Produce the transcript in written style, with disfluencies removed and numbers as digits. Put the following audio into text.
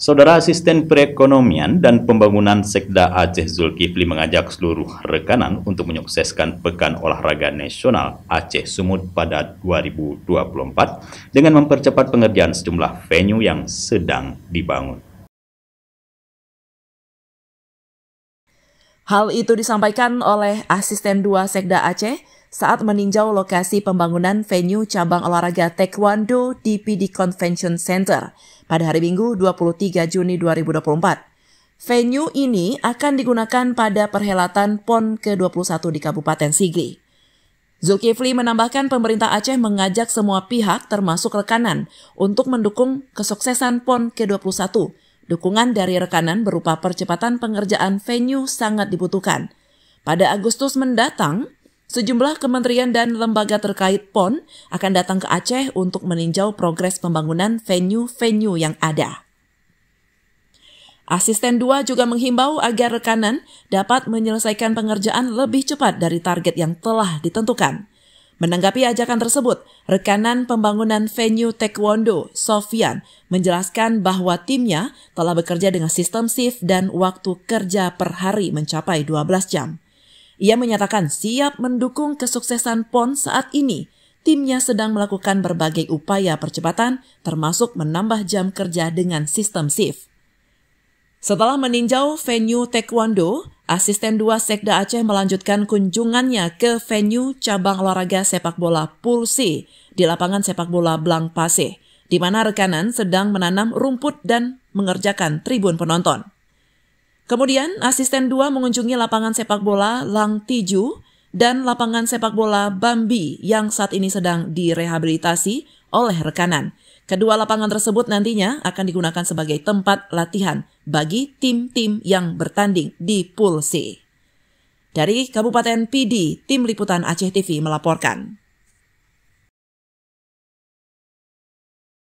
Saudara Asisten Perekonomian dan Pembangunan Sekda Aceh Zulkifli mengajak seluruh rekanan untuk menyukseskan Pekan Olahraga Nasional Aceh Sumut pada 2024 dengan mempercepat pengerjaan sejumlah venue yang sedang dibangun. Hal itu disampaikan oleh Asisten 2 Sekda Aceh saat meninjau lokasi pembangunan venue cabang olahraga Taekwondo di PD Convention Center pada hari Minggu 23 Juni 2024. Venue ini akan digunakan pada perhelatan PON ke-21 di Kabupaten Sigli. Zulkifli menambahkan pemerintah Aceh mengajak semua pihak termasuk rekanan untuk mendukung kesuksesan PON ke-21. Dukungan dari rekanan berupa percepatan pengerjaan venue sangat dibutuhkan. Pada Agustus mendatang, sejumlah kementerian dan lembaga terkait PON akan datang ke Aceh untuk meninjau progres pembangunan venue-venue yang ada. Asisten 2 juga menghimbau agar rekanan dapat menyelesaikan pengerjaan lebih cepat dari target yang telah ditentukan. Menanggapi ajakan tersebut, rekanan pembangunan venue Taekwondo, Sofyan, menjelaskan bahwa timnya telah bekerja dengan sistem shift dan waktu kerja per hari mencapai 12 jam. Ia menyatakan siap mendukung kesuksesan PON saat ini. Timnya sedang melakukan berbagai upaya percepatan, termasuk menambah jam kerja dengan sistem shift. Setelah meninjau venue Taekwondo, Asisten 2 Sekda Aceh melanjutkan kunjungannya ke venue cabang olahraga sepak bola Pool C di lapangan sepak bola Blang Paseh, di mana rekanan sedang menanam rumput dan mengerjakan tribun penonton. Kemudian, Asisten 2 mengunjungi lapangan sepak bola Lang Tiju dan lapangan sepak bola Bambi yang saat ini sedang direhabilitasi oleh rekanan. Kedua lapangan tersebut nantinya akan digunakan sebagai tempat latihan bagi tim-tim yang bertanding di Pool C. Dari Kabupaten PD, Tim Liputan Aceh TV melaporkan.